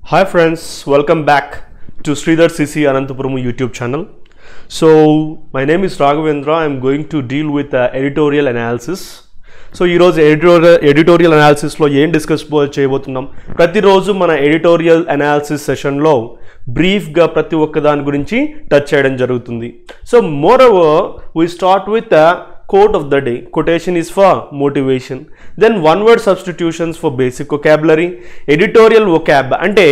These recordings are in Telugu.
Hi friends, welcome back to Sridhar CC Anantapuram YouTube channel. So my name is Raghavendra. I am going to deal with editorial analysis. So ee roju editorial analysis lo em discuss cheyabothunam. Prati roju mana editorial analysis session lo brief ga prati okka dani gurinchi touch cheyadam jarugutundi. So moreover we start with the quote of the day. Quotation is for motivation. Then one word substitutions for basic vocabulary. Editorial vocab అంటే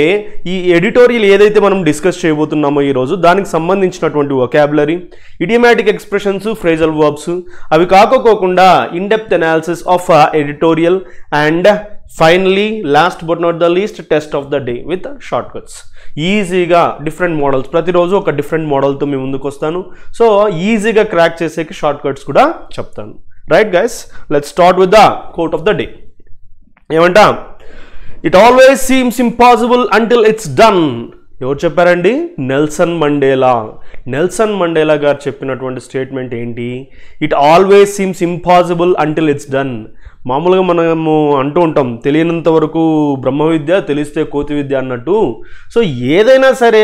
ఈ ఎడిటోరియల్ ఏదైతే మనం డిస్కస్ చేయబోతున్నామో ఈ రోజు దానికి సంబంధించినటువంటి vocabulary, idiomatic expressions, phrasal verbs, అవి కాకోకుండా in depth analysis of editorial and finally last but not the least test of the day with shortcuts. ఈజీగా డిఫరెంట్ మోడల్స్ ప్రతిరోజు ఒక డిఫరెంట్ మోడల్తో మీ ముందుకు వస్తాను. సో ఈజీగా క్రాక్ చేసేకి షార్ట్ కట్స్ కూడా చెప్తాను. Right guys, let's start with the quote of the day. ఏమంటా? It always seems impossible until it's done. ఎవరు చెప్పారండి? Nelson Mandela. నెల్సన్ మండేలా గారు చెప్పినటువంటి స్టేట్మెంట్ ఏంటి? It always seems impossible until it's done. మామూలుగా మనము అంటూ ఉంటాం, తెలియనంత వరకు బ్రహ్మ విద్య, తెలిస్తే కోతి విద్య అన్నట్టు. సో ఏదైనా సరే,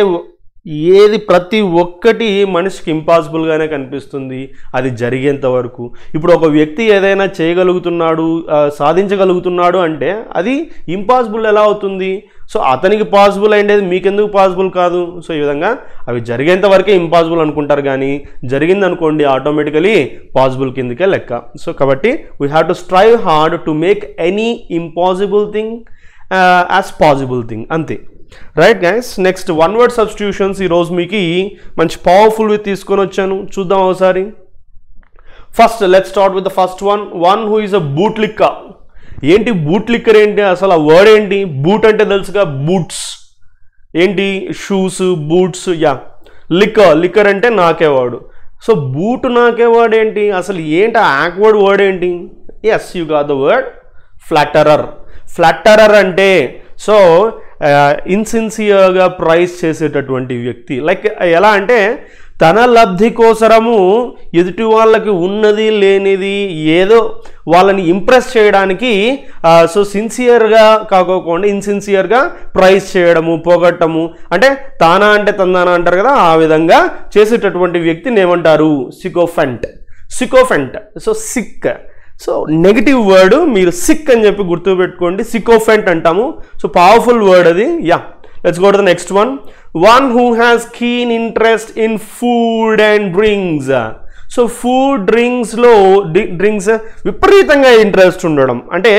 ఏది ప్రతి ఒక్కటి మనిషికి ఇంపాసిబుల్గానే కనిపిస్తుంది అది జరిగేంత వరకు. ఇప్పుడు ఒక వ్యక్తి ఏదైనా చేయగలుగుతున్నాడు, సాధించగలుగుతున్నాడు అంటే అది ఇంపాసిబుల్ ఎలా అవుతుంది? సో అతనికి పాసిబుల్ అయ్యేది మీకెందుకు పాసిబుల్ కాదు? సో ఈ విధంగా అవి జరిగేంత వరకే ఇంపాసిబుల్ అనుకుంటారు, కానీ జరిగింది అనుకోండి ఆటోమేటికలీ పాసిబుల్ కిందకే లెక్క. సో కాబట్టి we have to strive hard to make any impossible thing as possible thing, అంతే. Right guys, next one word substitutions ఈరోజు మీకు మంచి పవర్ఫుల్వి తీసుకొని వచ్చాను, చూద్దాం ఒకసారి. First let's start with the first one who is a boot licker. ఏంటి బూట్ లిక్కర్ ఏంటి? అసలు ఆ వర్డ్ ఏంటి? బూట్ అంటే తెలుసుగా, బూట్స్ ఏంటి? Shoes, boots. యా, లిక్కర్ అంటే నాకేవాడు. సో బూట్ నాకేవాడు ఏంటి? అసలు ఏంటి ఆ యాక్వర్డ్ వర్డ్ ఏంటి? Yes, you got the word flatterer. Flatterer అంటే సో ఇన్సిన్సియర్గా ప్రైజ్ చేసేటటువంటి వ్యక్తి. లైక్ ఎలా అంటే తన లబ్ధి కోసరము ఎదుటి వాళ్ళకి ఉన్నది లేనిది ఏదో వాళ్ళని ఇంప్రెస్ చేయడానికి సో సిన్సియర్గా కాకోకుండా ఇన్సిన్సియర్గా ప్రైజ్ చేయడము, పోగొట్టము, అంటే తానా అంటే తందానా అంటారు కదా, ఆ విధంగా చేసేటటువంటి వ్యక్తిని ఏమంటారు? Sycophant. So sick. So negative word, మీరు సిక్ అని చెప్పి గుర్తుపెట్టుకోండి, సికోఫెంట్ అంటాము. సో పవర్ఫుల్ వర్డ్ అది. Yeah, let's go to the next one who has keen interest in food and drinks. So food, drinks విపరీతంగా ఇంట్రెస్ట్ ఉండడం. అంటే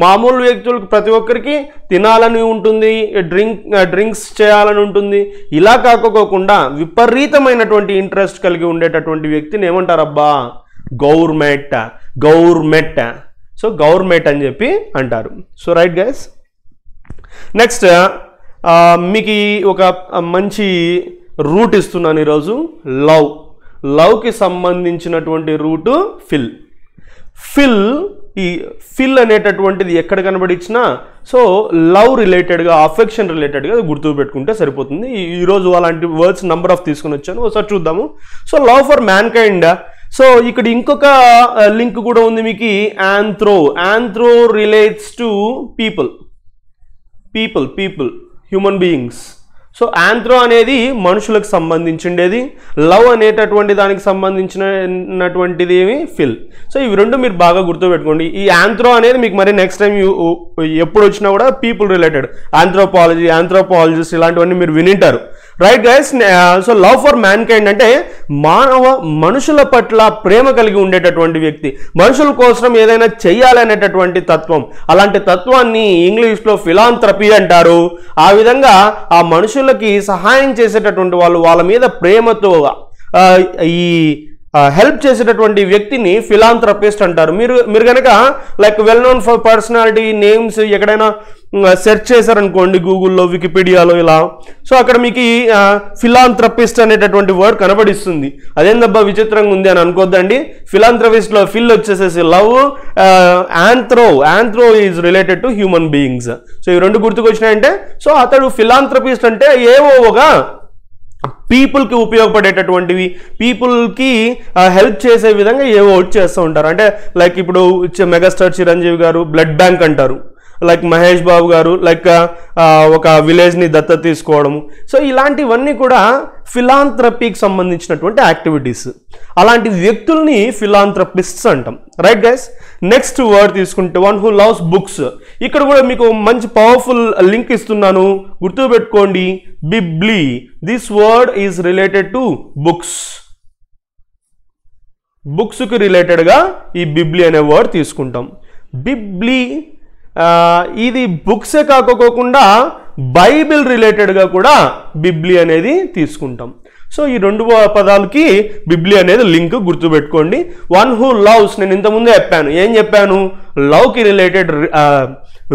మామూలు వ్యక్తులకు ప్రతి ఒక్కరికి తినాలని ఉంటుంది, డ్రింక్స్ చేయాలని ఉంటుంది. ఇలా కాకపోకుండా విపరీతమైనటువంటి ఇంట్రెస్ట్ కలిగి ఉండేటటువంటి వ్యక్తిని ఏమంటారబ్బా? గవర్నమెంట్. సో గవర్నమెంట్ అని చెప్పి అంటారు. సో రైట్ గైస్, నెక్స్ట్ మీకు ఒక మంచి రూట్ ఇస్తున్నాను ఈరోజు. లవ్కి సంబంధించినటువంటి రూటు ఈ ఫిల్ అనేటటువంటిది ఎక్కడ కనబడిచ్చినా సో లవ్ రిలేటెడ్గా, అఫెక్షన్ రిలేటెడ్గా గుర్తుపెట్టుకుంటే సరిపోతుంది. ఈరోజు అలాంటి వర్డ్స్ నంబర్ ఆఫ్ తీసుకుని వచ్చాను, ఒకసారి చూద్దాము. So love for man kind. So ఇక్కడ ఇంకొక లింక్ కూడా ఉంది మీకు, anthro relates to people, human beings. So anthro అనేది మనుషులకు సంబంధించిండేది, లవ్ అనేటటువంటి దానికి సంబంధించినటువంటిది ఏమి ఫిల్. సో ఇవి రెండు మీరు బాగా గుర్తుపెట్టుకోండి. ఈ ఆంథ్రో అనేది మీకు మరి నెక్స్ట్ టైం ఎప్పుడు వచ్చినా కూడా పీపుల్ రిలేటెడ్, ఆంథ్రోపాలజిస్ట్ ఇలాంటివన్నీ మీరు వినింటారు. Right guys, so love for mankind అంటే మనుషుల పట్ల ప్రేమ కలిగి ఉండేటటువంటి వ్యక్తి, మనుషుల కోసం ఏదైనా చెయ్యాలనేటటువంటి తత్వం. అలాంటి తత్వాన్ని ఇంగ్లీష్లో ఫిలాంథ్రపీ అంటారు. ఆ విధంగా ఆ మనుషులకి సహాయం చేసేటటువంటి వాళ్ళ మీద ప్రేమతో ఈ హెల్ప్ చేసేటటువంటి వ్యక్తిని ఫిలాంథ్రపిస్ట్ అంటారు. మీరు కనుక like well known for personality names ఎక్కడైనా సెర్చ్ చేశారనుకోండి గూగుల్లో, వికీపీడియాలో ఇలా, సో అక్కడ మీకు ఫిలాంథ్రపిస్ట్ అనేటటువంటి వర్డ్ కనబడిస్తుంది. అదేందబ్బా విచిత్రంగా ఉంది అని అనుకోద్దండి. ఫిలాంథ్రపిస్ట్లో ఫిల్ వచ్చేసేసి love, anthro is related to human beings. So ఈ రెండు గుర్తుకొచ్చినాయంటే సో అతడు ఫిలాంథ్రపిస్ట్ అంటే ఏవో ఒక పీపుల్కి ఉపయోగపడేటటువంటివి, పీపుల్కి హెల్ప్ చేసే విధంగా ఏవో చేస్తూ ఉంటారు. అంటే లైక్ ఇప్పుడు మెగాస్టార్ చిరంజీవి గారు బ్లడ్ బ్యాంక్ అంటారు. లైక్ మహేష్ బాబు గారు లైక్ ఒక విలేజ్ని దత్తత తీసుకోవడము. సో ఇలాంటివన్నీ కూడా ఫిలాంథ్రపీకి సంబంధించినటువంటి యాక్టివిటీస్. అలాంటి వ్యక్తుల్ని ఫిలాంథ్రపిస్ట్స్ అంటాం. రైట్ గైస్, నెక్స్ట్ వర్డ్ తీసుకుంటే వన్ హూ లవ్స్ బుక్స్. ఇక్కడ కూడా మీకు మంచి పవర్ఫుల్ లింక్ ఇస్తున్నాను, గుర్తుపెట్టుకోండి. Biblio, this word is related to books. బుక్స్కి రిలేటెడ్గా ఈ బిబ్లీ అనే వర్డ్ తీసుకుంటాం. బిబ్లీ ఇది బుక్సే కాకపోకుండా బైబిల్ రిలేటెడ్గా కూడా బిబ్లీ అనేది తీసుకుంటాం. సో ఈ రెండు పదాలకి బిబ్లీ అనేది లింక్ గుర్తుపెట్టుకోండి. వన్ హూ లవ్స్, నేను ఇంతకుముందే చెప్పాను, ఏం చెప్పాను, లవ్కి రిలేటెడ్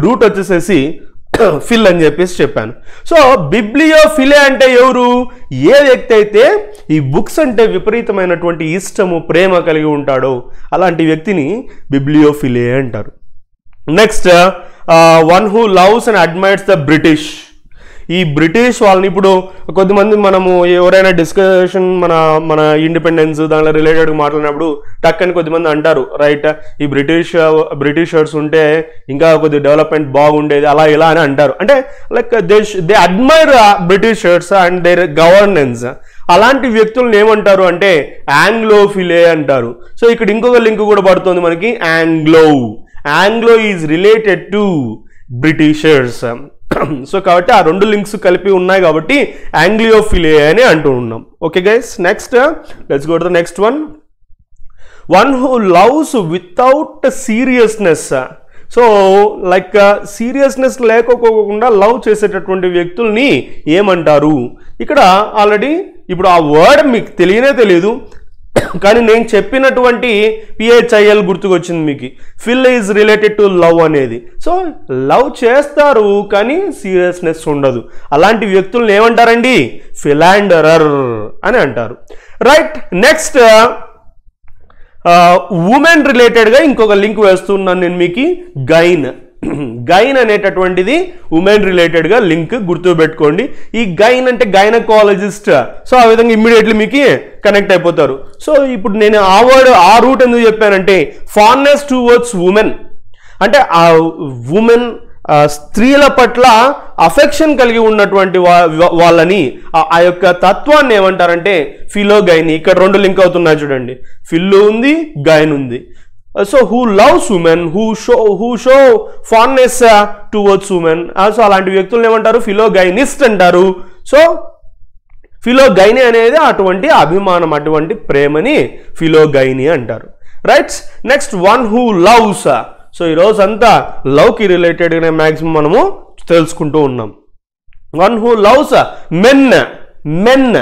రూట్ వచ్చేసేసి ఫిల్ అని చెప్పాను. సో బిబ్లియోఫిలే అంటే ఎవరు, ఏ వ్యక్తి అయితే ఈ బుక్స్ అంటే విపరీతమైనటువంటి ఇష్టము ప్రేమ కలిగి ఉంటాడో అలాంటి వ్యక్తిని బిబ్లియోఫిలే అంటారు. Next one who loves and admires the British. ఈ బ్రిటిష్ వాళ్ళని ఇప్పుడు కొద్దిమంది మనము ఎవరైనా డిస్కషన్ మన ఇండిపెండెన్స్ దానిలో రిలేటెడ్గా మాట్లాడినప్పుడు టక్కని కొద్దిమంది అంటారు, రైట్, ఈ బ్రిటిషర్స్ ఉంటే ఇంకా కొద్ది డెవలప్మెంట్ బాగుండేది అలా ఇలా అని అంటారు. అంటే like they admire Britishers and their governance. అలాంటి వ్యక్తులను ఏమంటారు అంటే ఆంగ్లోఫిలే అంటారు. సో ఇక్కడ ఇంకొక లింక్ కూడా పడుతుంది మనకి, Anglo is related to Britishers. So కాబట్టి ఆ రెండు లింక్స్ కలిపి ఉన్నాయి కాబట్టి ఆంగ్లియోఫిలే అని అంటూ ఉన్నాం. Okay guys, next let's go to the next one who loves without seriousness. So like seriousness లేకపోకుండా లవ్ చేసేటటువంటి వ్యక్తుల్ని ఏమంటారు. ఇక్కడ ఆల్రెడీ ఇప్పుడు ఆ వర్డ్ మీకు తెలియదు, కానీ నేను చెప్పినటువంటి PHIL గుర్తుకొచ్చింది మీకు. Fill is related to love అనేది. సో లవ్ చేస్తారు కానీ సీరియస్నెస్ ఉండదు. అలాంటి వ్యక్తులను ఏమంటారండి, ఫిలాండరర్ అని అంటారు. రైట్, నెక్స్ట్ ఉమెన్ రిలేటెడ్గా ఇంకొక లింక్ వేస్తున్నాను నేను మీకు, గైన్ అనేటటువంటిది ఉమెన్ రిలేటెడ్గా లింక్ గుర్తుపెట్టుకోండి. ఈ గైన్ అంటే గైనకాలజిస్ట్. సో ఆ విధంగా ఇమ్మీడియట్లీ మీకు కనెక్ట్ అయిపోతారు. సో ఇప్పుడు నేను ఆ రూట్ ఎందుకు చెప్పానంటే ఫాన్నెస్ టువర్డ్స్ ఉమెన్ అంటే ఆ ఉమెన్ స్త్రీల పట్ల అఫెక్షన్ కలిగి ఉన్నటువంటి వాళ్ళని ఆ యొక్క తత్వాన్ని ఏమంటారంటే ఫిలోగైని. ఇక్కడ రెండు లింక్ అవుతున్నాయి చూడండి, ఫిల్లు ఉంది, గైన్ ఉంది. So who loves women, who show fondness towards women. So అలాంటి వ్యక్తులను ఏమంటారు, ఫిలోగైనిస్ట్ అంటారు. సో ఫిలోగైని అనేది అటువంటి అభిమానం, అటువంటి ప్రేమని ఫిలోగైని అంటారు. Right, next one who loves. So ఈరోజు అంతా లవ్కి రిలేటెడ్గానే మ్యాక్సిమం మనము తెలుసుకుంటూ ఉన్నాం. One who loves men.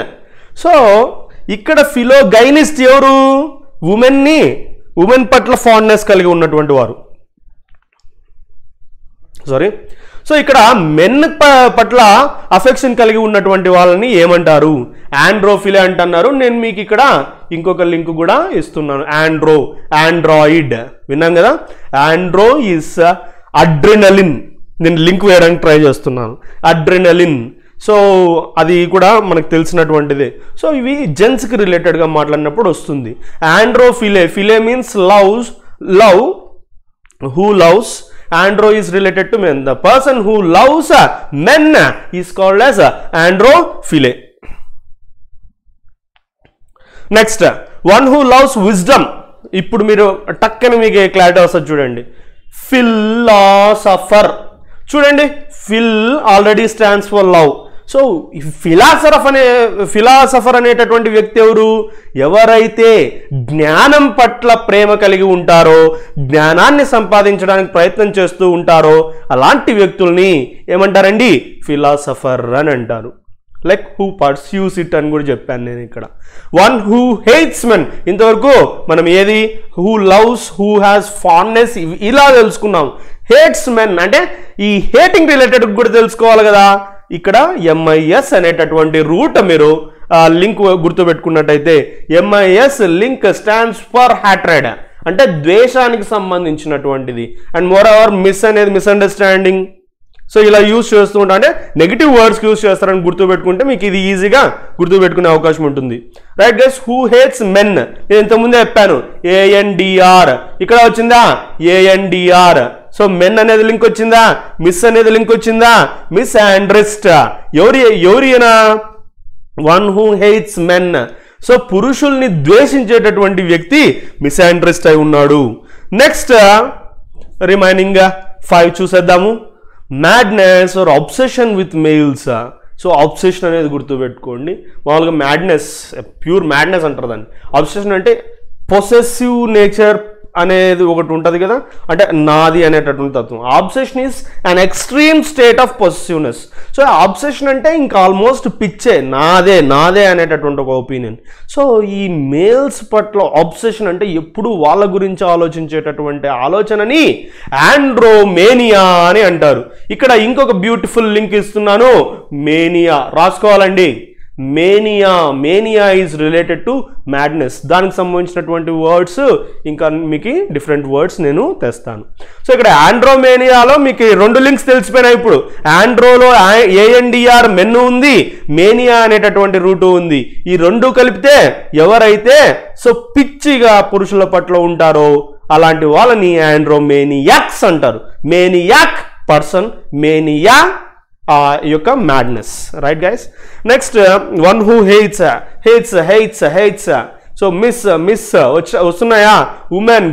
So ఇక్కడ ఫిలోగైనిస్ట్ ఎవరు, ఉమెన్ పట్ల ఫాండ్నెస్ కలిగి ఉన్నటువంటి వారు. సో ఇక్కడ మెన్ పట్ల అఫెక్షన్ కలిగి ఉన్నటువంటి వాళ్ళని ఏమంటారు, ఆండ్రోఫిలే అంటున్నారు. నేను మీకు ఇక్కడ ఇంకొక లింక్ కూడా ఇస్తున్నాను, ఆండ్రాయిడ్. విన్నాం కదా, ఆండ్రో ఈస్ అడ్రినలిన్. నేను లింక్ వేయడానికి ట్రై చేస్తున్నాను, అడ్రినలిన్. సో అది కూడా మనకు తెలిసినటువంటిదే. సో ఇవి జెంట్స్కి రిలేటెడ్గా మాట్లాడినప్పుడు వస్తుంది. Androphile means love, who loves. Andro is related to men. The person who loves men is called as androphile. Next, one who loves wisdom. ఇప్పుడు మీరు టక్కని మీకు క్లారిటీ వస్తుంది చూడండి, ఫిలాసఫర్. చూడండి, fill already stands for love. So philosopher అనేటటువంటి వ్యక్తి ఎవరైతే జ్ఞానం పట్ల ప్రేమ కలిగి ఉంటారో, జ్ఞానాన్ని సంపాదించడానికి ప్రయత్నం చేస్తూ ఉంటారో అలాంటి వ్యక్తుల్ని ఏమంటారండి, ఫిలాసఫర్ అని అంటారు. లైక్ హూ పర్స్యూస్ ఇట్ అని కూడా చెప్పాను నేను ఇక్కడ. వన్ హూ హేట్స్ మెన్, ఇంతవరకు మనం ఏది who loves, who has fondness ఇలా తెలుసుకున్నాం. హేట్స్ మెన్ అంటే ఈ హేటింగ్ రిలేటెడ్ కూడా తెలుసుకోవాలి కదా. ఇక్కడ MIS అనేటటువంటి రూట్ మీరు లింక్ గుర్తుపెట్టుకున్నట్టయితే, MIS link stands for hatred అంటే ద్వేషానికి సంబంధించినటువంటిది. అండ్ మోర్ ఓవర్ మిస్ అనేది మిస్అండర్స్టాండింగ్. సో ఇలా యూజ్ చేస్తూ ఉంటా అంటే నెగిటివ్ వర్డ్స్ యూజ్ చేస్తారని గుర్తుపెట్టుకుంటే మీకు ఇది ఈజీగా గుర్తుపెట్టుకునే అవకాశం ఉంటుంది. Right guys, who hates men నేను ఇంతకుముందే చెప్పాను, ANDR. ఇక్కడ వచ్చిందా ANDR. సో మెన్ అనేది లింక్ వచ్చిందా, మిస్ అనేది లింక్ వచ్చిందా, మిస్ ఆండ్రిస్ట్ ఎవరైనా one who hates men. So పురుషుల్ని ద్వేషించేటటువంటి వ్యక్తి మిస్ఆండ్రిస్ట్ అయి ఉన్నాడు. నెక్స్ట్ రిమైనింగ్ 5 చూసేద్దాము. Madness or obsession with males. So obsession అనేది గుర్తుపెట్టుకోండి. మామూలుగా మ్యాడ్నెస్ ప్యూర్ మ్యాడ్నెస్ అంటారు దాన్ని. అబ్సెషన్ అంటే పొసెసివ్ నేచర్ అనేది ఒకటి ఉంటుంది కదా, అంటే నాది అనేటటువంటి తత్వం. Obsession is an extreme state of possessiveness. So obsession అంటే ఇంకా ఆల్మోస్ట్ పిచ్చే, నాదే నాదే అనేటటువంటి ఒక ఒపీనియన్. సో ఈ మేల్స్ పట్ల ఆబ్సెషన్ అంటే ఎప్పుడు వాళ్ళ గురించి ఆలోచించేటటువంటి ఆలోచనని ఆండ్రోమేనియా అని అంటారు. ఇక్కడ ఇంకొక బ్యూటిఫుల్ లింక్ ఇస్తున్నాను, మేనియా రాసుకోవాలండి. Mania is related to madness. దానికి సంబంధించినటువంటి వర్డ్స్ ఇంకా మీకు డిఫరెంట్ వర్డ్స్ నేను తెస్తాను. సో ఇక్కడ ఆండ్రోమేనియాలో మీకు 2 లింక్స్ తెలిసిపోయినాయి. ఇప్పుడు ఆండ్రోలో ANDR మెన్ ఉంది, మేనియా అనేటటువంటి రూట్ ఉంది. ఈ 2 కలిపితే ఎవరైతే సో పిచ్చిగా పురుషుల పట్ల ఉంటారో అలాంటి వాళ్ళని ఆండ్రోమేనియాక్స్ అంటారు. మేనియాక్ పర్సన్, మేనియా యొక్క madness. Right guys. Next one who hates. So mis వస్తున్నాయా, ఉమెన్,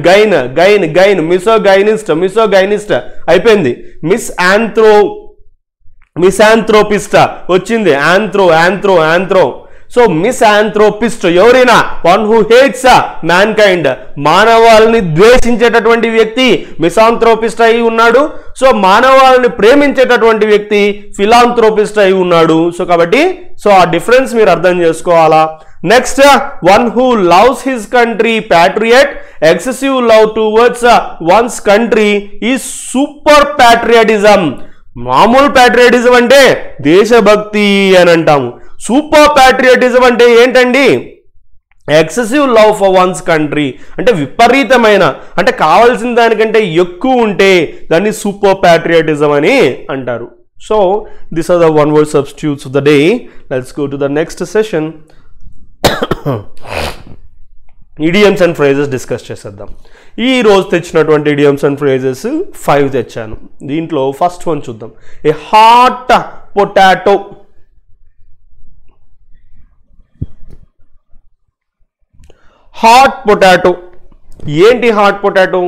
గైన్, మిసోగైనిస్ట్ అయిపోయింది. మిసాంథ్రోపిస్ట్ వచ్చింది, ఆంథ్రో. సో మిసాంథ్రోపిస్ట్ ఎవరైనా one who hates mankind, మానవాళ్ళని ద్వేషించేటటువంటి వ్యక్తి మిసాంథ్రోపిస్ట్ అయి ఉన్నాడు. సో మానవాళ్ళని ప్రేమించేటటువంటి వ్యక్తి ఫిలాంథ్రోపిస్ట్ అయి ఉన్నాడు. సో కాబట్టి సో ఆ డిఫరెన్స్ మీరు అర్థం చేసుకోవాలా. Next one who loves his country, patriot. Excessive love towards once country ఈ సూపర్ ప్యాట్రియాటిజం. మామూలు ప్యాట్రియాటిజం అంటే దేశభక్తి అని అంటాము. సూపర్ ప్యాట్రియాటిజం అంటే ఏంటండి, excessive love for once country అంటే విపరీతమైన, అంటే కావాల్సిన దానికంటే ఎక్కువ ఉంటే దాన్ని సూపర్ ప్యాట్రియాటిజం అని అంటారు. So this are the one word substitutes of the day. Let's go to the next session. Idioms and phrases discuss చేసేద్దాం. ఈ రోజు తెచ్చినటువంటి ఇడియమ్స్ అండ్ ఫ్రేజెస్ 5 తెచ్చాను. దీంట్లో ఫస్ట్ వన్ చూద్దాం. ఏ హాట్ పొటాటో. హాట్ పొటాటో ఏంటి? హాట్ పొటాటో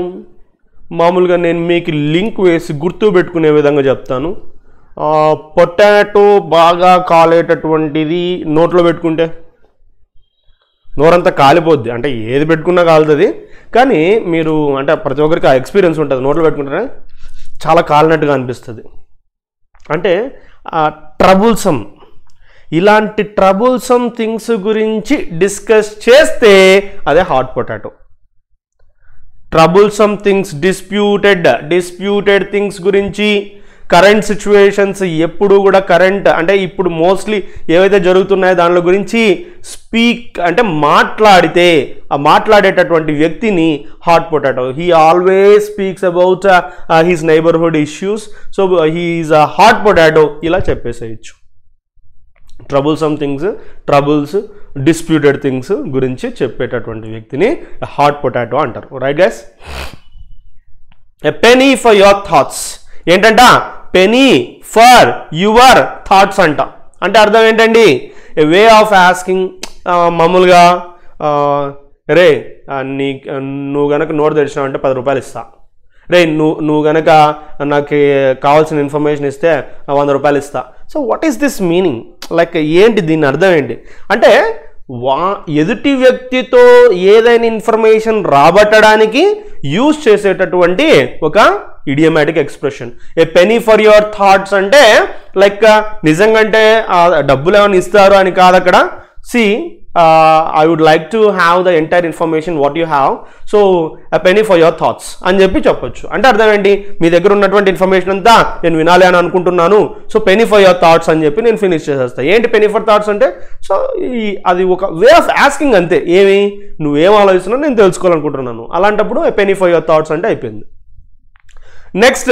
మామూలుగా నేను మీకు లింక్ వేసి గుర్తు పెట్టుకునే విధంగా చెప్తాను. పొటాటో బాగా కాలేటటువంటిది నోట్లో పెట్టుకుంటే నోరంతా కాలిపోద్ది, అంటే ఏది పెట్టుకున్నా కాలుతుంది. కానీ మీరు అంటే ప్రతి ఒక్కరికి ఆ ఎక్స్పీరియన్స్ ఉంటుంది, నోట్లో పెట్టుకుంటే చాలా కాలినట్టుగా అనిపిస్తుంది. అంటే ట్రబుల్సమ్, ఇలాంటి ట్రబుల్సమ్ థింగ్స్ గురించి డిస్కస్ చేస్తే అదే hot potato. Troublesome things, disputed things గురించి, కరెంట్ సిచ్యువేషన్స్ ఎప్పుడు కూడా కరెంట్ అంటే ఇప్పుడు మోస్ట్లీ ఏవైతే జరుగుతున్నాయో దానిలో గురించి స్పీక్ అంటే మాట్లాడితే ఆ మాట్లాడేటటువంటి వ్యక్తిని hot potato. He always speaks about his neighbourhood issues. So he is a hot potato ఇలా చెప్పేసేయచ్చు. Troublesome things, troubles, disputed things గురించి చెప్పేటటువంటి వ్యక్తిని హాట్ పొటాటో అంటారు. Right guys. A penny for your thoughts. ఏంటంట? పెనీ ఫర్ యువర్ థాట్స్ అంట. అంటే అర్థం ఏంటండి? A way of asking. మామూలుగా రే నువ్వు గనక నోట్ తెరిచినావు అంటే 10 రూపాయలు ఇస్తా. రే నువ్వు గనక నాకు కావాల్సిన ఇన్ఫర్మేషన్ ఇస్తే 100 రూపాయలు ఇస్తా. So what is this meaning? Like ఏంటి దీని అర్థం ఏంటి అంటే ఎదుటి వ్యక్తితో ఏదైనా ఇన్ఫర్మేషన్ రాబట్టడానికి యూజ్ చేసేటటువంటి ఒక idiomatic expression. A penny for your thoughts అంటే లైక్ నిజంగా అంటే డబ్బులు ఏమైనా ఇస్తారు అని కాదు అక్కడ. See I would like to have the entire information what you have, so a penny for your thoughts అని చెప్పి చెప్పొచ్చు. అంటే అర్థం ఏంటి? మీ దగ్గర ఉన్నటువంటి ఇన్ఫర్మేషన్ అంతా నేను వినాలి అని అనుకుంటున్నాను, so penny for your thoughts అని చెప్పి నేను ఫినిష్ చేసేస్తాను. ఏంటి పెనీ ఫర్ థాట్స్ అంటే? సో అది ఒక వే ఆఫ్ ఆస్కింగ్ అంతే. ఏమి నువ్వేం ఆలోచిస్తున్నావు నేను తెలుసుకోవాలనుకుంటున్నాను, అలాంటప్పుడు a penny for your thoughts అంటే అయిపోయింది. Next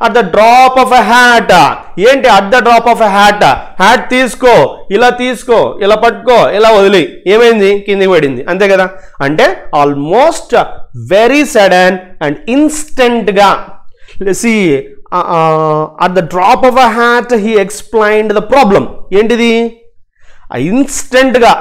at the drop of a hat. ఏంటి at the drop of a hat? Hat తీసుకో, ఇలా పట్టుకో, ఇలా వదిలి ఏమైంది? కిందికి పడింది, అంతే కదా. అంటే ఆల్మోస్ట్ వెరీ సడన్ అండ్ ఇన్స్టెంట్గా see at the drop of a hat he explained the problem. ఏంటిది ఇన్స్టెంట్గా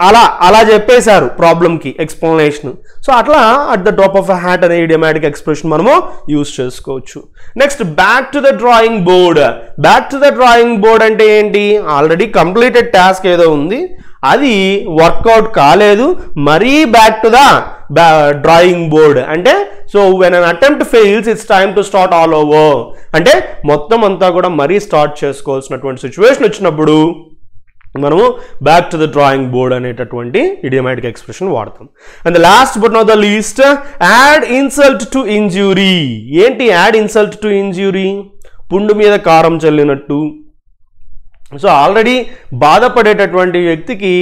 అలా చెప్పేశారు ప్రాబ్లమ్కి ఎక్స్ప్లెనేషన్. సో అట్లా at the drop of a hat అనే ఇడియోమాటిక్ ఎక్స్ప్రెషన్ మనము యూజ్ చేసుకోవచ్చు. Next back to the drawing board. Back to the drawing board అంటే ఏంటి, ఆల్రెడీ కంప్లీటెడ్ టాస్క్ ఏదో ఉంది, అది వర్కౌట్ కాలేదు, మరీ back to the drawing board అంటే so when an attempt fails it's time to start all over అంటే మొత్తం అంతా కూడా మరీ స్టార్ట్ చేసుకోవాల్సినటువంటి సిచ్యువేషన్ వచ్చినప్పుడు మనము back to the drawing board అనేటటువంటి ఇడియోమాటిక్ ఎక్స్ప్రెషన్ వాడతాం. And last but not the least add insult to injury. ఏంటి యాడ్ ఇన్సల్ట్ టు ఇంజ్యూరీ, పుండు మీద కారం చల్లినట్టు. సో ఆల్రెడీ బాధపడేటటువంటి వ్యక్తికి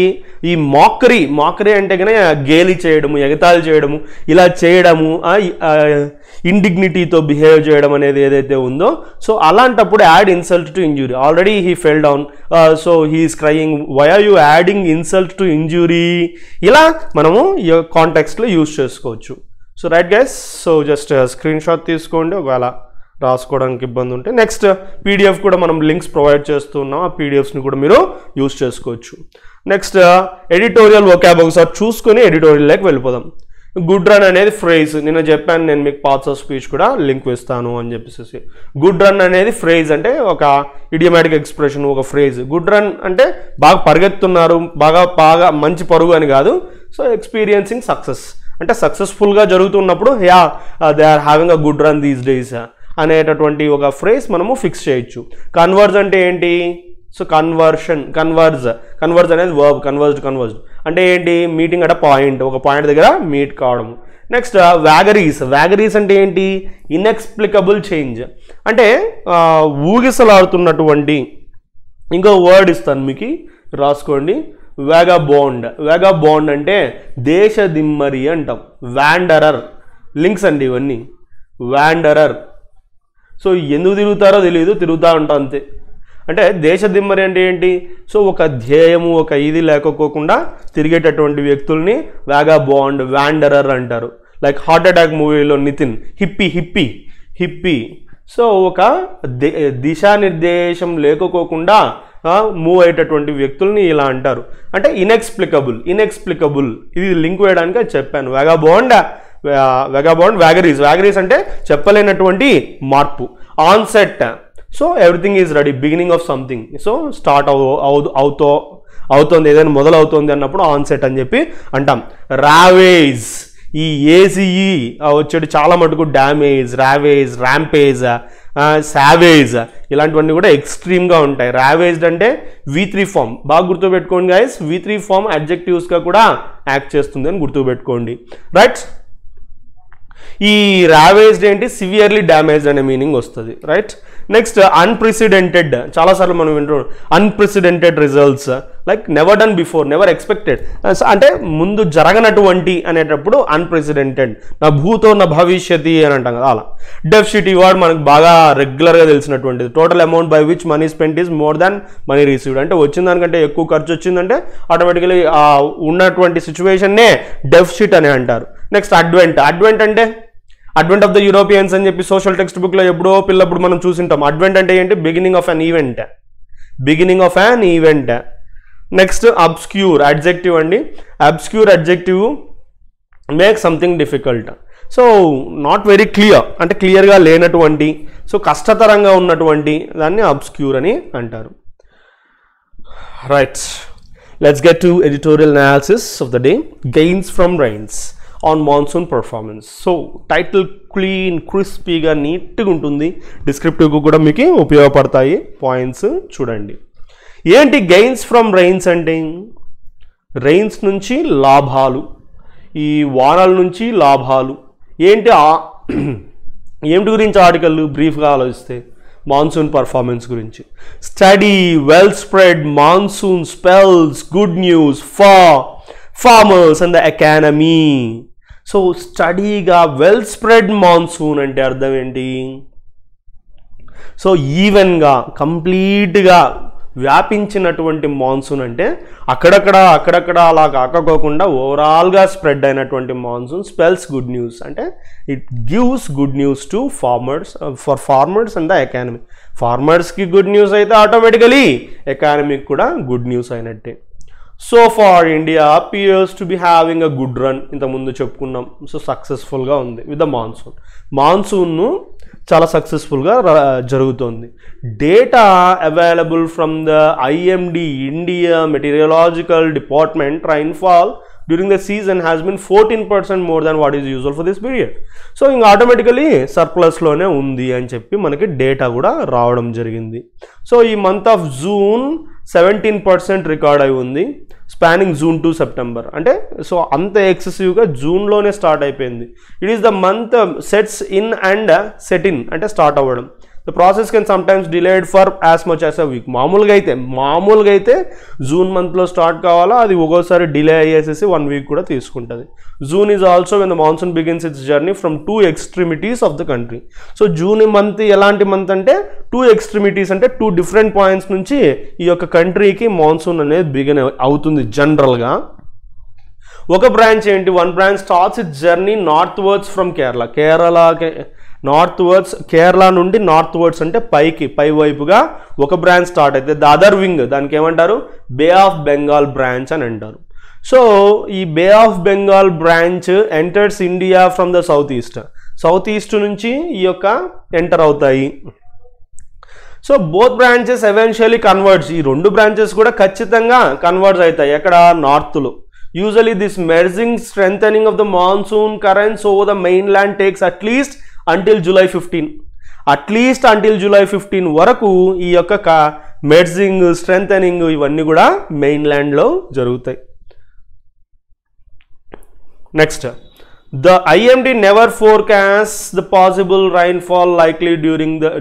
ఈ మాకరీ అంటే కనుక గేలి చేయడము, ఎగతాళి చేయడము, ఇలా చేయడము, ఇండిగ్నిటీతో బిహేవ్ చేయడం అనేది ఏదైతే ఉందో సో అలాంటప్పుడు add insult to injury. Already he fell down so he's crying, why are you adding insult to injury, ఇలా మనము ఈ కాంటెక్స్ట్లో యూజ్ చేసుకోవచ్చు. So right guys, so just screen shot తీసుకోండి ఒకవేళ రాసుకోవడానికి ఇబ్బంది ఉంటే. నెక్స్ట్ పీడిఎఫ్ కూడా మనం లింక్స్ ప్రొవైడ్ చేస్తున్నాం, ఆ పీడిఎఫ్స్ని కూడా మీరు యూజ్ చేసుకోవచ్చు. నెక్స్ట్ ఎడిటోరియల్ వొకాబ్ ఒకసారి చూసుకొని ఎడిటోరియల్లోకి వెళ్ళిపోదాం. గుడ్ రన్ అనేది ఫ్రేజ్, నిన్న చెప్పాను నేను మీకు పార్ట్స్ ఆఫ్ స్పీచ్ కూడా లింక్ ఇస్తాను అని చెప్పేసి. గుడ్ రన్ అనేది ఫ్రేజ్ అంటే ఒక ఇడియోమాటిక్ ఎక్స్ప్రెషన్, ఒక ఫ్రేజ్. గుడ్ రన్ అంటే బాగా పరిగెత్తున్నారు, బాగా మంచి పరుగు అని కాదు. సో ఎక్స్పీరియన్సింగ్ సక్సెస్ అంటే సక్సెస్ఫుల్గా జరుగుతున్నప్పుడు ya they are having a good run these days అనేటటువంటి ఒక ఫ్రేజ్ మనము ఫిక్స్ చేయొచ్చు. కన్వర్జ్ అంటే ఏంటి, సో కన్వర్జ్ అనేది వర్బ్, కన్వర్జ్డ్ అంటే ఏంటి, మీటింగ్ అట్ పాయింట్, ఒక పాయింట్ దగ్గర మీట్ కావడము. నెక్స్ట్ వ్యాగరీస్ అంటే ఏంటి, ఇన్ఎక్స్ప్లికబుల్ చేంజ్ అంటే ఊగిసలాడుతున్నటువంటి. ఇంకో వర్డ్ ఇస్తాను మీకు, రాసుకోండి, వేగాబోండ్ అంటే దేశ దిమ్మరి అంటాం. వ్యాండరర్, లింక్స్ అండి ఇవన్నీ, వ్యాండరర్. సో ఎందుకు తిరుగుతారో తెలియదు, తిరుగుతూ ఉంటాం అంతే. అంటే దేశ దిమ్మరి అంటే ఏంటి, సో ఒక ధ్యేయము, ఒక ఇది లేకపోకుండా తిరిగేటటువంటి వ్యక్తుల్ని వ్యాగాబోండ్, వ్యాండరర్ అంటారు. లైక్ హార్ట్ అటాక్ మూవీలో నితిన్ హిప్పీ. సో ఒక దిశానిర్దేశం లేకపోకుండా మూవ్ అయ్యేటటువంటి వ్యక్తుల్ని ఇలా అంటారు. అంటే ఇన్ఎక్స్ప్లికబుల్, ఇది లింక్ వేయడానికి చెప్పాను. వ్యాగరీస్ అంటే చెప్పలేనటువంటి మార్పు. Onset, so everything is ready, beginning of something, so start అవుతోంది, ఏదైనా మొదలవుతోంది అన్నప్పుడు ఆన్సెట్ అని చెప్పి అంటాం. రావేజ్, ఈ ఏసీఈ వచ్చేది చాలా మటుకు డ్యామేజ్, రావేజ్, ర్యాంపేజ్, సావేజ్ ఇలాంటివన్నీ కూడా ఎక్స్ట్రీమ్గా ఉంటాయి. రావేజ్డ్ అంటే V3 ఫామ్, బాగా గుర్తుపెట్టుకోండి గైస్, V3 ఫామ్ అడ్జెక్టివ్స్గా కూడా యాక్ట్ చేస్తుంది అని గుర్తుపెట్టుకోండి. రైట్, ఈ రావేజ్డ్ ఏంటి, సివియర్లీ డ్యామేజ్డ్ అనే మీనింగ్ వస్తుంది. రైట్, నెక్స్ట్ అన్ప్రెసిడెంటెడ్, చాలాసార్లు మనం వింటున్నాం unprecedented results, like never done before, never expected అంటే ముందు జరగనటువంటి అనేటప్పుడు అన్ప్రెసిడెంటెడ్. నా భూతో నా భవిష్యతి అని అంటాం కదా అలా. డెఫిసిట్, ఈ వర్డ్ మనకు బాగా రెగ్యులర్గా తెలిసినటువంటిది. Total amount by which money spent is more than money received అంటే వచ్చిన దానికంటే ఎక్కువ ఖర్చు వచ్చిందంటే ఆటోమేటికలీ ఉన్నటువంటి సిచ్యువేషన్నే డెఫిసిట్ అని అంటారు. నెక్స్ట్ అడ్వెంట్ అంటే అడ్వెంట్ ఆఫ్ ద యూరోపియన్స్ అని చెప్పి సోషల్ టెక్స్ట్ బుక్లో ఎప్పుడో పిల్లప్పుడు మనం చూసింటాం. అడ్వెంట్ అంటే ఏంటి, beginning of an event. Next obscure, adjective అండి. Obscure adjective make something difficult, so not very clear అంటే క్లియర్గా లేనటువంటి, సో కష్టతరంగా ఉన్నటువంటి దాన్ని అబ్స్క్యూర్ అని అంటారు. Right, let's get to editorial analysis of the day. Gains from rains on monsoon performance. So title clean, క్రిస్పీగా, నీట్గా ఉంటుంది. డిస్క్రిప్టివ్గా కూడా మీకు ఉపయోగపడతాయి పాయింట్స్ చూడండి. ఏంటి గెయిన్స్ ఫ్రమ్ రైన్స్ అంటే, రైన్స్ నుంచి లాభాలు, ఈ వానల నుంచి లాభాలు. ఏమిటి గురించి ఆర్టికల్ బ్రీఫ్గా ఆలోచిస్తే మాన్సూన్ పర్ఫార్మెన్స్ గురించి. Steady well spread monsoon spells good news for farmers and the economy. So స్టడీగా వెల్ స్ప్రెడ్ మాన్సూన్ అంటే అర్థం ఏంటి, సో ఈవెన్గా, కంప్లీట్గా, వ్యాపించినటువంటి మాన్సూన్ అంటే అక్కడక్కడ అలా కాకపోకుండా ఓవరాల్గా స్ప్రెడ్ అయినటువంటి మాన్సూన్ స్పెల్స్ గుడ్ న్యూస్ అంటే it gives good news to farmers and the economy. ఫార్మర్స్కి గుడ్ న్యూస్ అయితే ఆటోమేటికలీ ఎకానమీకి కూడా గుడ్ న్యూస్ అయినట్టే. So far India appears to be having a good run, ఇంతకుముందు చెప్పుకున్నాం. సో సక్సెస్ఫుల్గా ఉంది విత్ ద మాన్సూన్ను చాలా సక్సెస్ఫుల్గా జరుగుతుంది. Data available from the IMD India meteorological department rainfall during the season has been 14% more than what is usual for this period. So ఇంకా ఆటోమేటికలీ సర్ప్లస్లోనే ఉంది అని చెప్పి మనకి డేటా కూడా రావడం జరిగింది. సో ఈ మంత్ ఆఫ్ జూన్ 17% రికార్డ్ అయి ఉంది, స్పానింగ్ జూన్ టు సెప్టెంబర్. అంటే సో అంత ఎక్సెసివ్గా జూన్లోనే స్టార్ట్ అయిపోయింది. It is the month sets in and set in అంటే స్టార్ట్ అవ్వడం. The process can sometimes delayed for as much as a week. మామూలుగా అయితే జూన్ మంత్లో స్టార్ట్ కావాలా, అది ఒక్కోసారి డిలే అయ్యేసేసి 1 వీక్ కూడా తీసుకుంటుంది. June is also when the monsoon begins it's journey from 2 extremities of the country. So June month ఎలాంటి మంత్ అంటే 2 extremities అంటే 2 different పాయింట్స్ నుంచి ఈ యొక్క కంట్రీకి మాన్సూన్ అనేది బిగిన్ అవుతుంది. జనరల్గా ఒక బ్రాంచ్ ఏంటి, 1 branch starts it's journey north words from Kerala నుండి నార్త్ వర్డ్స్ అంటే పై వైపుగా ఒక బ్రాంచ్ స్టార్ట్ అయితే ద అదర్ వింగ్ దానికి ఏమంటారు, బే ఆఫ్ బెంగాల్ బ్రాంచ్ అని అంటారు. సో ఈ bay of Bengal branch enters India from the south east నుంచి ఈ యొక్క ఎంటర్ అవుతాయి. So both branches eventually converts, ఈ 2 బ్రాంచెస్ కూడా ఖచ్చితంగా కన్వర్ట్స్ అవుతాయి ఎక్కడ, నార్త్లో. Usually this merging strengthening of the monsoon currents over the mainland takes at least until July 15. July 15 వరకు ఈ యొక్క మెర్జింగ్ స్ట్రెంథెనింగ్ ఇవన్నీ కూడా మెయిన్లాండ్లో జరుగుతాయి. Next, the IMD never forecasts the possible rainfall likely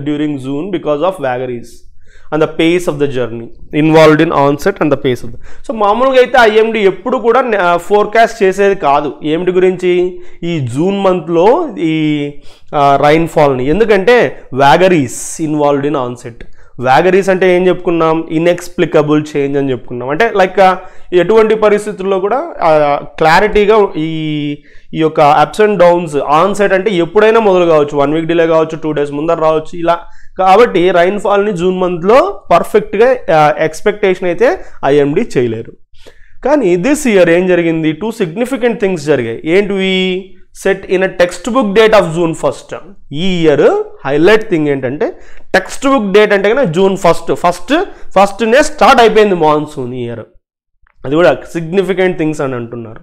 during June because of vagaries and the pace of the journey involved in onset and the pace of the. So మామూలుగా అయితే ఐఎండి ఎప్పుడు కూడా ఫోర్కాస్ట్ చేసేది కాదు ఏమిటి గురించి, ఈ జూన్ మంత్లో ఈ రైన్ఫాల్ని. ఎందుకంటే వ్యాగరీస్ ఇన్వాల్వ్డ్ ఇన్ ఆన్సెట్. వ్యాగరీస్ అంటే ఏం చెప్పుకున్నాం, ఇన్ఎక్స్ప్లికబుల్ చేంజ్ అని చెప్పుకున్నాం. అంటే లైక్ ఎటువంటి పరిస్థితుల్లో కూడా క్లారిటీగా ఈ యొక్క అప్స్ అండ్ డౌన్స్ ఆన్సెట్ అంటే ఎప్పుడైనా మొదలు కావచ్చు, 1 వీక్ డిలే కావచ్చు, 2 days ముందర రావచ్చు ఇలా. కాబట్టి రైన్ఫాల్ని జూన్ మంత్లో పర్ఫెక్ట్గా ఎక్స్పెక్టేషన్ అయితే ఐఎండి చేయలేరు. కానీ దిస్ ఇయర్ ఏం జరిగింది, 2 significant థింగ్స్ జరిగాయి. ఏంటివి, set in a textbook date of June 1st. ఈ ఇయర్ హైలైట్ థింగ్ ఏంటంటే టెక్స్ట్ బుక్ డేట్ అంటే కన్నా June 1st స్టార్ట్ అయిపోయింది మాన్సూన్ ఈ ఇయర్. అది కూడా సిగ్నిఫికెంట్ థింగ్స్ అని అంటున్నారు.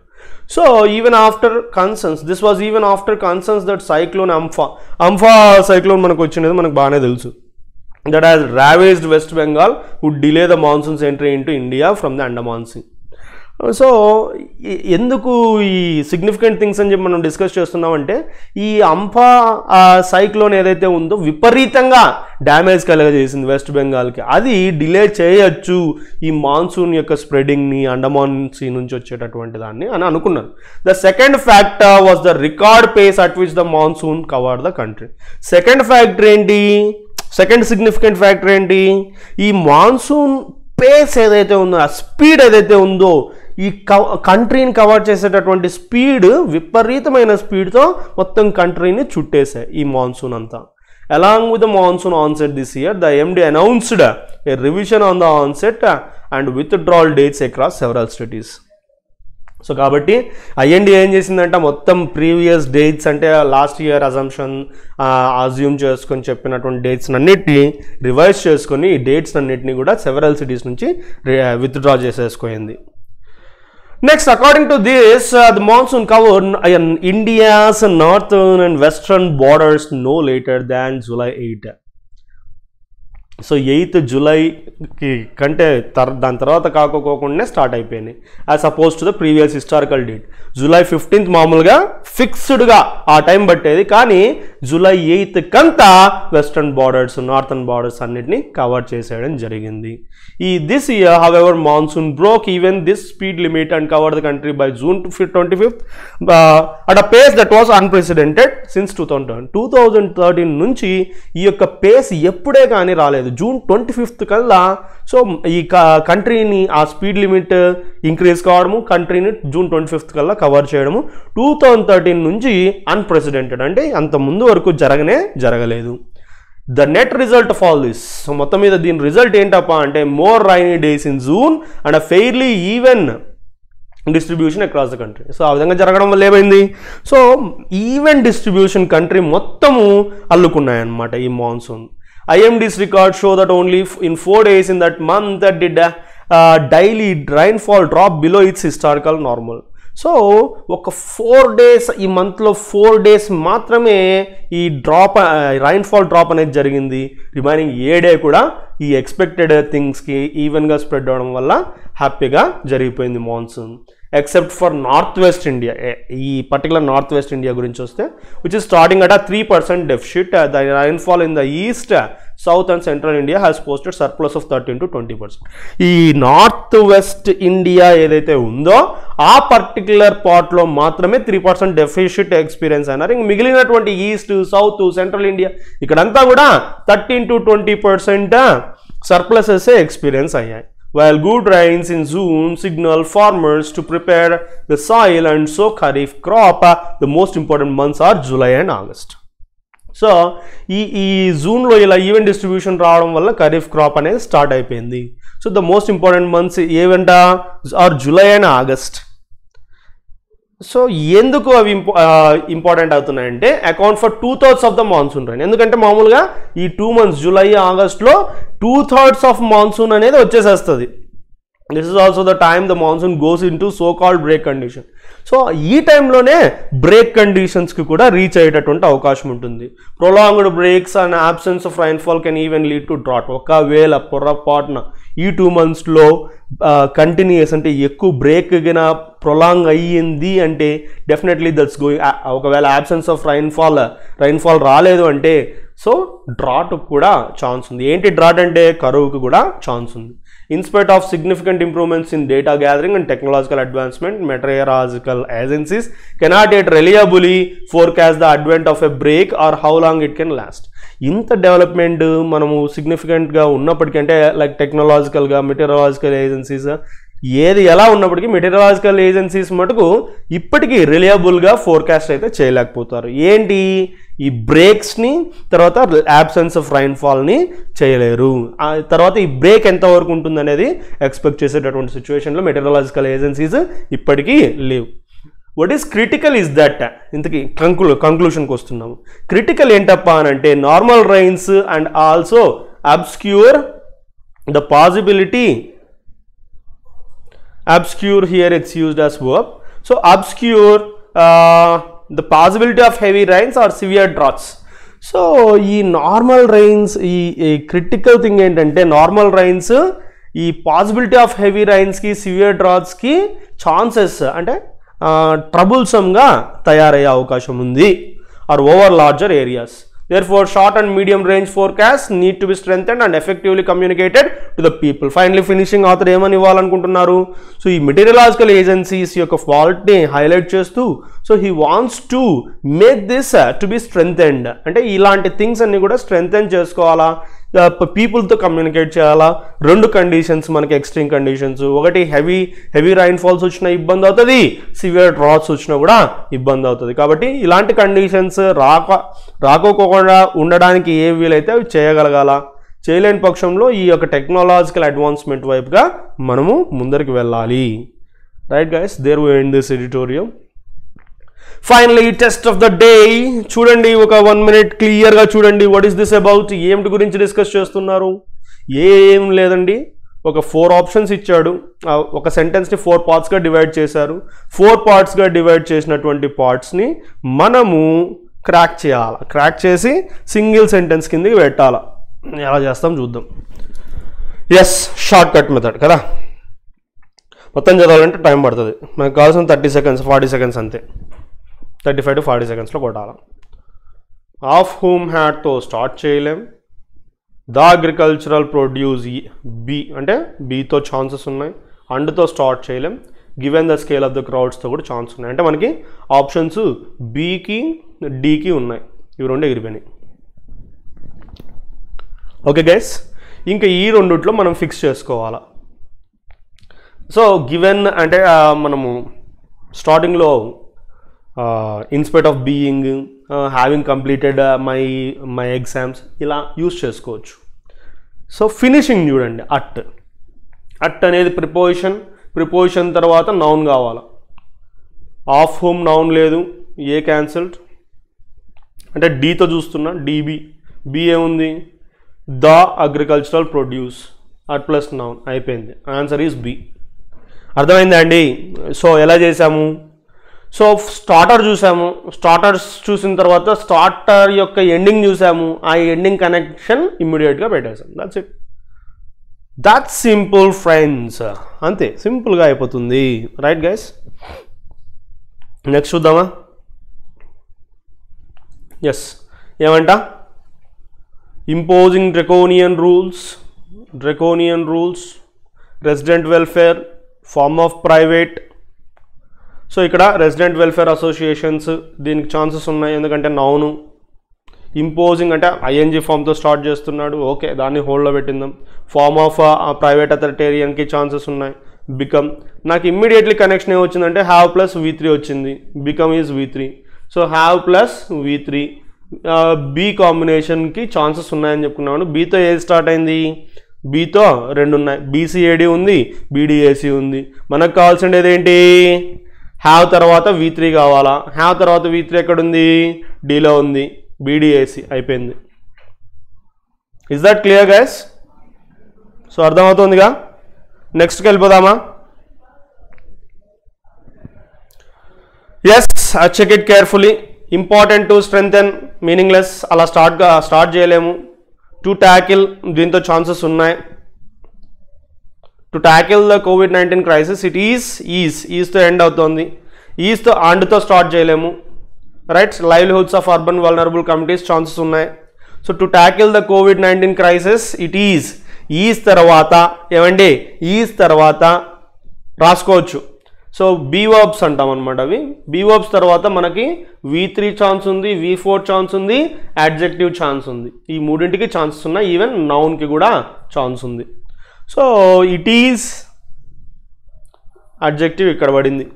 So even after concerns, this was even after concerns that cyclone Amphan cyclone మనకు వచ్చినది మనకు బాగానే తెలుసు. That has ravaged West Bengal would delay the monsoon's entry into India from the Andaman see. So ఎందుకు ఈ సిగ్నిఫికెంట్ థింగ్స్ అని చెప్పి మనం డిస్కస్ చేస్తున్నామంటే ఈ అంఫా సైక్లోన్ ఏదైతే ఉందో విపరీతంగా డ్యామేజ్ కలగజేసింది వెస్ట్ బెంగాల్కి. అది డిలే చేయొచ్చు ఈ మాన్సూన్ యొక్క స్ప్రెడింగ్ని, అండమాన్ సీ నుంచి వచ్చేటటువంటి దాన్ని అని అనుకున్నారు. The second factor was the record pace at which the monsoon covered the country. Second significant factor ఏంటి, ఈ మాన్సూన్ పేస్ ఏదైతే ఉందో, ఆ స్పీడ్ ఏదైతే ఉందో, ఈ కంట్రీని కవర్ చేసేటటువంటి స్పీడ్ విపరీతమైన స్పీడ్తో మొత్తం కంట్రీని చుట్టేశాయి ఈ మాన్సూన్ అంతా. Along with the monsoon onset this year the MD announced A revision on the onset and withdrawal dates across several cities. So కాబట్టి ఐఎండి ఏం చేసిందంటే మొత్తం ప్రీవియస్ డేట్స్ అంటే లాస్ట్ ఇయర్ అజ్యూమ్ చేసుకొని చెప్పినటువంటి డేట్స్ అన్నిటిని రివైజ్ చేసుకొని ఈ డేట్స్ అన్నిటిని కూడా సెవరల్ సిటీస్ నుంచి withdraw చేసేసుకుంది. Next, according to this, the monsoon covered India's northern and western borders no later than July 8. So 8th జూలైకి కంటే దాని తర్వాత కాకపోకుండా స్టార్ట్ అయిపోయినాయి as oppose to the previous historical date. July 15th మామూలుగా ఫిక్స్డ్గా ఆ టైం పట్టేది, కానీ July 8th కంతా వెస్టర్న్ బార్డర్స్, నార్థన్ బార్డర్స్ అన్నిటిని కవర్ చేసేయడం జరిగింది. This year, however, monsoon broke even this speed limit and covered the country by June 25th at a pace that was unprecedented since 2013 నుంచి ఈ యొక్క పేస్ ఎప్పుడే కానీ రాలేదు. రాలేదు. జూన్ 25th కల్లా సో ఈ కంట్రీని ఆ స్పీడ్ లిమిట్ ఇంక్రీజ్ కావడము, కంట్రీని జూన్ 25th కల్లా కవర్ చేయడము 2013 నుంచి అన్ప్రెసిడెంటెడ్, అంటే అంత ముందు వరకు జరగలేదు. The net result of all this, so మొత్తం మీద దీని రిజల్ట్ ఏంటప్పా అంటే more rainy days in June and fairly even distribution across the country. So ఆ విధంగా జరగడం వల్ల ఏమైంది, సో ఈవెన్ డిస్ట్రిబ్యూషన్ కంట్రీ మొత్తము అల్లుకున్నాయన్నమాట ఈ monsoon. IMD's records show that only in 4 days in that month that did daily rainfall drop below its historical normal. So ఒక 4 days ఈ మంత్లో 4 days మాత్రమే ఈ రైన్ఫాల్ డ్రాప్ అనేది జరిగింది. రిమైనింగ్ 7 డే కూడా ఈ ఎక్స్పెక్టెడ్ థింగ్స్కి ఈవెన్గా స్ప్రెడ్ అవడం వల్ల హ్యాపీగా జరిగిపోయింది monsoon. Except for north west India, ఈ పర్టికులర్ నార్త్ వెస్ట్ ఇండియా గురించి వస్తే which is starting at 3% deficit. The rainfall in the east, south and central India has posted surplus of 13 to 20%. ఈ నార్త్ వెస్ట్ ఇండియా ఏదైతే ఉందో ఆ పర్టికులర్ పార్ట్లో మాత్రమే 3% డెఫిసిట్ ఎక్స్పీరియన్స్ అయినారు. ఇంక మిగిలినటువంటి ఈస్ట్, సౌత్, సెంట్రల్ ఇండియా ఇక్కడంతా కూడా 13 to 20% సర్ప్లసెస్ ఎక్స్పీరియన్స్ అయ్యాయి. While good rains in June signal farmers to prepare the soil and sow kharif crop, the most important months are July and August. So ఈ జూన్లో ఇలా ఈవెన్ డిస్ట్రిబ్యూషన్ రావడం వల్ల ఖరీఫ్ క్రాప్ అనేది స్టార్ట్ అయిపోయింది. So the most important months ఏవంట are July and August. So ఎందుకు అవి ఇంపార్టెంట్ అవుతున్నాయంటే account for 2/3 of the monsoon rain. ఎందుకంటే మామూలుగా ఈ 2 months జూలై ఆగస్ట్లో 2/3 ఆఫ్ మాన్సూన్ అనేది వచ్చేసేస్తుంది. This is also the time the monsoon goes into so called break condition. So ఈ టైంలోనే బ్రేక్ కండిషన్స్కి కూడా రీచ్ అయ్యేటటువంటి అవకాశం ఉంటుంది. Prolonged breaks and absence of rainfall can even lead to drought. ఒకవేళ పొరపాటున ఈ 2 monthsలో కంటిన్యూస్ అంటే ఎక్కువ బ్రేక్ గిన ప్రొలాంగ్ అయ్యింది అంటే డెఫినెట్లీ దట్స్ గోయింగ్, ఒకవేళ absence ఆఫ్ రైన్ఫాల్ రాలేదు అంటే సో డ్రాట్ కూడా ఛాన్స్ ఉంది. ఏంటి డ్రాట్ అంటే కరువుకి కూడా ఛాన్స్ ఉంది. In spite of significant improvements in data gathering and technological advancement, meteorological agencies cannot yet reliably forecast the advent of a break or how long it can last. ఇంత డెవలప్మెంట్ మనము సిగ్నిఫికెంట్గా ఉన్నప్పటికీ అంటే లైక్ టెక్నాలజికల్గా మెటీరియలాజికల్ ఏజెన్సీస్ ఏది ఎలా ఉన్నప్పటికీ మెటీరియలాజికల్ ఏజెన్సీస్ మటుకు ఇప్పటికీ రిలయబుల్గా ఫోర్కాస్ట్ అయితే చేయలేకపోతారు. ఏంటి ఈ బ్రేక్స్ని, తర్వాత absence ఆఫ్ రైన్ఫాల్ని చేయలేరు. ఆ తర్వాత ఈ బ్రేక్ ఎంతవరకు ఉంటుంది అనేది ఎక్స్పెక్ట్ చేసేటటువంటి సిచ్యువేషన్లో మెటీరియలాజికల్ ఏజెన్సీస్ ఇప్పటికీ లేవు. What is critical is that, ఇంతకీ కంక్లూషన్కి వస్తున్నాము. క్రిటికల్ ఏంటప్పా అని అంటే normal rains and also obscure the possibility, obscure here it's used as verb. So obscure the possibility of heavy rains or severe droughts. So ఈ నార్మల్ రైన్స్ ఈ క్రిటికల్ థింగ్ ఏంటంటే నార్మల్ రైన్స్ ఈ పాసిబిలిటీ ఆఫ్ హెవీ రైన్స్కి సివియర్ డ్రాట్స్కి ఛాన్సెస్ అంటే ట్రబుల్సమ్గా తయారయ్యే అవకాశం ఉంది or over larger areas. Therefore, short and medium range forecasts need to be strengthened and effectively communicated to the people. Finally, finishing author ఏమని ఇవ్వాలనుకుంటున్నారు, సో ఈ మెటీరియలాజికల్ ఏజెన్సీస్ యొక్క ఫాల్ట్ని హైలైట్ చేస్తూ so he wants to make this to be స్ట్రెంథెండ్, అంటే ఇలాంటి థింగ్స్ అన్ని కూడా స్ట్రెంథెన్ చేసుకోవాలా, పీపుల్తో కమ్యూనికేట్ చేయాలా. 2 కండిషన్స్ మనకి ఎక్స్ట్రీమ్ కండిషన్స్, ఒకటి హెవీ రైన్ఫాల్స్ వచ్చినా ఇబ్బంది అవుతుంది, సివియర్ డ్రాట్స్ వచ్చినా కూడా ఇబ్బంది అవుతుంది. కాబట్టి ఇలాంటి కండిషన్స్ రాకోకుండా ఉండడానికి ఏ వీలైతే అవి చేయగలగాల. చేయలేని పక్షంలో ఈ యొక్క టెక్నాలజికల్ అడ్వాన్స్మెంట్ వైపుగా మనము ముందరికి వెళ్ళాలి. Right guys, there we end this editorial. Finally test of the day చూడండి, ఒక 1 minute క్లియర్గా చూడండి. వాట్ ఈస్ దిస్ అబౌట్, ఏమిటి గురించి డిస్కస్ చేస్తున్నారు? ఏం లేదండి, ఒక 4 ఆప్షన్స్ ఇచ్చాడు, ఒక సెంటెన్స్ని 4 partsగా డివైడ్ చేశారు. 4 partsగా డివైడ్ చేసినటువంటి పార్ట్స్ని మనము క్రాక్ చేయాలి. క్రాక్ చేసి సింగిల్ సెంటెన్స్ కిందకి పెట్టాలి. ఎలా చేస్తాం చూద్దాం. ఎస్, షార్ట్ కట్ మెథడ్ కదా. మొత్తం చదవాలంటే టైం పడుతుంది. మనకు కావాల్సిన 30 seconds 40 seconds అంతే. 35 to 40 secondsలో కొట్టాలి. ఆఫ్ హూమ్ హ్యాడ్తో స్టార్ట్ చేయలేం. ద అగ్రికల్చరల్ ప్రొడ్యూస్ బి అంటే బీతో ఛాన్సెస్ ఉన్నాయి. అండ్తో స్టార్ట్ చేయలేం. Given the scale of the క్రౌడ్స్తో కూడా ఛాన్స్ ఉన్నాయి. అంటే మనకి ఆప్షన్స్ బీకి డీకి ఉన్నాయి. ఇవి 2 ఎగిరిపోయినాయి. ఓకే గైస్, ఇంకా ఈ రెండిట్లో మనం ఫిక్స్ చేసుకోవాలా. సో గివెన్ అంటే మనము స్టార్టింగ్లో in spite of being, having completed my exams ఇలా యూస్ చేసుకోవచ్చు. సో ఫినిషింగ్ చూడండి, అట్ అనేది ప్రిపోజిషన్ తర్వాత నౌన్ కావాలా. ఆఫ్ హోమ్ నౌన్ లేదు, ఏ క్యాన్సిల్డ్ అంటే డీతో చూస్తున్నా, బి ఏముంది, the agricultural produce, at plus noun అయిపోయింది. Answer is B. అర్థమైందా అండి? సో ఎలా చేసాము? సో స్టార్టర్ చూసాము, స్టార్టర్స్ చూసిన తర్వాత స్టార్టర్ యొక్క ఎండింగ్ చూసాము, ఆ ఎండింగ్ కనెక్షన్ ఇమ్మీడియట్గా పెట్టేసాం. దట్స్ సింపుల్ ఫ్రెండ్స్, అంతే సింపుల్గా అయిపోతుంది. రైట్ గైస్, నెక్స్ట్ చూద్దామా? ఎస్, ఏమంట? Imposing draconian rules, resident welfare, form of private. So ఇక్కడ రెసిడెంట్ వెల్ఫేర్ అసోసియేషన్స్ దీనికి ఛాన్సెస్ ఉన్నాయి, ఎందుకంటే నౌను. ఇంపోజింగ్ అంటే ఐఎన్జీ ఫామ్తో స్టార్ట్ చేస్తున్నాడు, ఓకే దాన్ని హోల్డ్లో పెట్టిందాం. ఫార్మ్ ఆఫ్ ప్రైవేట్ అథారిటేరియన్కి ఛాన్సెస్ ఉన్నాయి. బికమ్, నాకు ఇమ్మీడియట్లీ కనెక్షన్ ఏమొచ్చిందంటే హ్యావ్ ప్లస్ V3 వచ్చింది, become is V3. So have plus V3, B కాంబినేషన్కి ఛాన్సెస్ ఉన్నాయని చెప్పుకున్నాను. బీతో ఏది స్టార్ట్ అయింది? బీతో 2 ఉన్నాయి, BCAD ఉంది, BDAC ఉంది. మనకు కావాల్సింది ఏంటి? హ్యావ్ తర్వాత V3 కావాలా. హ్యావ్ తర్వాత V3 ఎక్కడుంది? డీలో ఉంది, BDAC అయిపోయింది. Is that clear guys? So అర్థమవుతుందిగా? నెక్స్ట్కి వెళ్ళిపోదామా? Yes, check it carefully. Important to strengthen, meaningless అలా స్టార్ట్ చేయలేము. టు ట్యాకిల్, దీంతో ఛాన్సెస్ ఉన్నాయి. To tackle the COVID-19 crisis, it ఈజ్తో ఎండ్ అవుతుంది. ఈజ్తో అండ్తో స్టార్ట్ చేయలేము. Right, livelihoods of urban vulnerable communities chances ఉన్నాయి. So to tackle the COVID-19 crisis, it is తర్వాత ఏమండి, ఈజ్ తర్వాత రాసుకోవచ్చు. సో బీవర్బ్స్ అంటాం అనమాట. అవి బీవర్బ్స్ తర్వాత మనకి V3 ఛాన్స్ ఉంది, V4 ఛాన్స్ ఉంది, అడ్జెక్టివ్ ఛాన్స్ ఉంది. ఈ మూడింటికి ఛాన్సెస్ ఉన్నాయి, ఈవెన్ నౌన్కి కూడా ఛాన్స్ ఉంది. సో ఇట్ ఈజ్ అడ్జెక్టివ్ ఇక్కడ పడింది,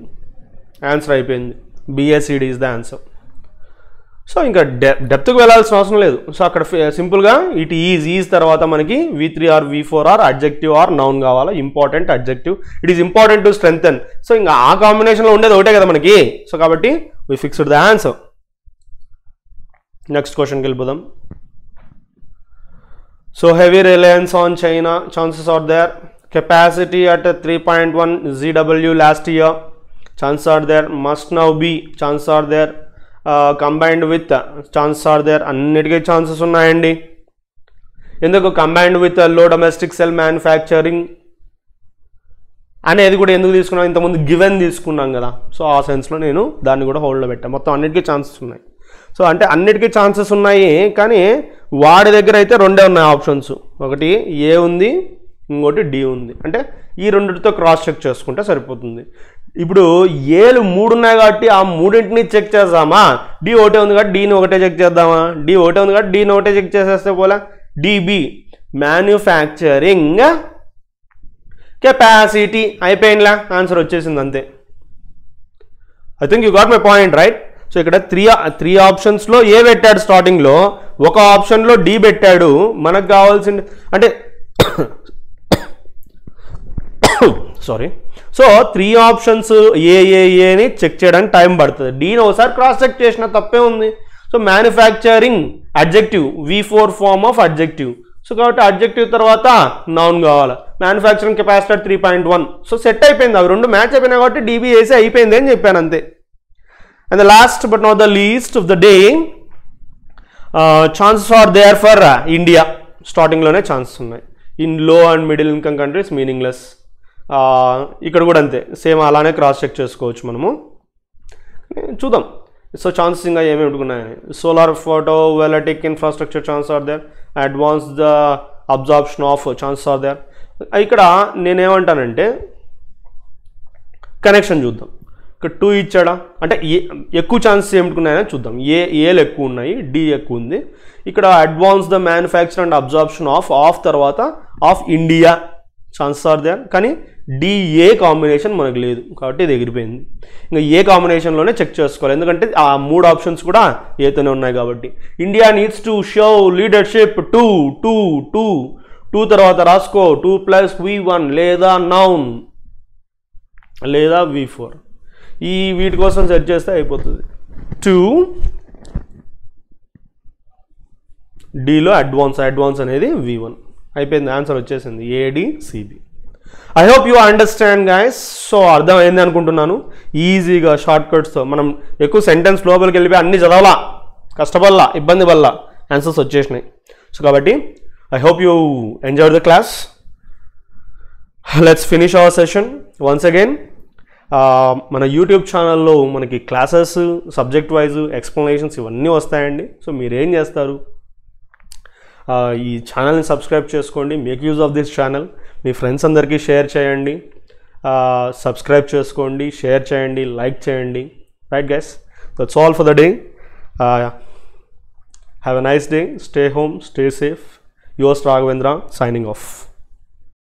ఆన్సర్ అయిపోయింది. BACD is the answer. So ఇంకా డెప్త్కి వెళ్ళాల్సిన అవసరం లేదు. సో అక్కడ సింపుల్గా ఇట్ ఈజ్ తర్వాత మనకి V3 or V4 or adjective or noun కావాలా. Important adjective, it is important to strengthen. So ఇంకా ఆ కాంబినేషన్లో ఉండేది ఒకటే కదా మనకి. సో కాబట్టి we fixed the answer. Next క్వశ్చన్కి వెళ్ళిపోదాం. So heavy reliance on China, chances are there. Capacity at 3.1 GW last year, chances are there. Must now be, chances are there. Combined with, chances are there. అన్నిటికీ ఛాన్సెస్ ఉన్నాయండి. ఎందుకు కంబైన్డ్ విత్ లో డొమెస్టిక్ సెల్ మ్యానుఫ్యాక్చరింగ్ అనేది కూడా ఎందుకు తీసుకున్నాం? ఇంతకుముందు గివెన్ తీసుకున్నాం కదా. సో ఆ సెన్స్లో నేను దాన్ని కూడా హోల్డ్లో పెట్టాను. మొత్తం అన్నిటికీ ఛాన్సెస్ ఉన్నాయి. సో అంటే అన్నిటికీ ఛాన్సెస్ ఉన్నాయి, కానీ వాడి దగ్గర అయితే 2 ఉన్నాయి ఆప్షన్స్. ఒకటి ఏ ఉంది, ఇంకోటి డి ఉంది. అంటే ఈ రెండిటితో క్రాస్ చెక్ చేసుకుంటే సరిపోతుంది. ఇప్పుడు ఏలు 3 ఉన్నాయి కాబట్టి ఆ మూడింటిని చెక్ చేద్దామా? డి ఒకటే ఉంది కాబట్టి డీని ఒకటే చెక్ చేద్దామా? డి ఒకటే ఉంది కాబట్టి డీని ఒకటే చెక్ చేసేస్తే పోలా. డిబి మ్యానుఫ్యాక్చరింగ్ కెపాసిటీ అయిపోయిందిలా, ఆన్సర్ వచ్చేసింది అంతే. I think you got my point right. So ఇక్కడ త్రీ ఆప్షన్స్లో ఏ పెట్టాడు స్టార్టింగ్లో, ఒక ఆప్షన్లో డి పెట్టాడు. మనకు కావాల్సింది అంటే sorry, so 3 options any check చేయడానికి టైం పడుతుంది. డీని ఒకసారి క్రాస్ చెక్ చేసిన తప్పే ఉంది. So manufacturing adjective, V4 form of adjective. So కాబట్టి అడ్జెక్టివ్ తర్వాత నౌన్ కావాలి. Manufacturing capacity 3.1. సో సెట్ అయిపోయింది, అవి 2 మ్యాచ్ అయిపోయినాయి కాబట్టి DBAC అయిపోయింది అని చెప్పాను అంతే. And the last but not the least of the day, chances are there for India. స్టార్టింగ్లోనే ఛాన్సెస్ ఉన్నాయి. In low and middle income countries meaningless. ఇక్కడ కూడా అంతే, సేమ్ అలానే క్రాస్ చెక్ చేసుకోవచ్చు మనము. చూద్దాం. సో ఛాన్సెస్ ఇంకా ఏమేమి ఉన్నాయి? Solar photo voltaic infrastructure chances are there. Advance the absorption of chances are there. ఇక్కడ నేనేమంటానంటే కనెక్షన్ చూద్దాం. ఇక్కడ 2 ఇచ్చాడా అంటే ఎక్కువ ఛాన్సెస్ ఏమిటున్నాయని చూద్దాం. ఏలు ఎక్కువ ఉన్నాయి, డి ఎక్కువ ఉంది. ఇక్కడ advance the manufacture and absorption of తర్వాత of India chances are there. కానీ డిఏ కాంబినేషన్ మనకు లేదు కాబట్టి ఇది ఎగిరిపోయింది. ఇంకా ఏ కాంబినేషన్లోనే చెక్ చేసుకోవాలి, ఎందుకంటే ఆ 3 ఆప్షన్స్ కూడా ఏతోనే ఉన్నాయి కాబట్టి. India needs to show leadership 2 తర్వాత రాసుకో 2 + V1 లేదా నౌన్ లేదా V4. వీటి కోసం సెట్ చేస్తే అయిపోతుంది. 2 డిలో అడ్వాన్స్ అనేది V1 అయిపోయింది. ఆన్సర్ వచ్చేసింది ADCB. I hope you understand guys. So అర్థమైంది అనుకుంటున్నాను. ఈజీగా షార్ట్ కట్స్తో మనం ఎక్కువ సెంటెన్స్ లోపలికి వెళ్ళిపోయి అన్ని చదవాలా, కష్టపడాలా, ఇబ్బంది వల్ల ఆన్సర్స్ వచ్చేసినాయి. సో కాబట్టి I hope you enjoyed the class. Let's finish hour session once again. మన యూట్యూబ్ ఛానల్లో మనకి క్లాసెస్ సబ్జెక్ట్ వైజ్ ఎక్స్ప్లెనేషన్స్ ఇవన్నీ వస్తాయండి. సో మీరేం చేస్తారు, ఈ ఛానల్ని సబ్స్క్రైబ్ చేసుకోండి. Make use of this channel. Me friends అందరికీ షేర్ చేయండి, సబ్స్క్రైబ్ చేసుకోండి, షేర్ చేయండి, లైక్ చేయండి. Right guys, that's all for the day. Have a nice day. Stay home, stay safe. Yours Raghavendra signing off.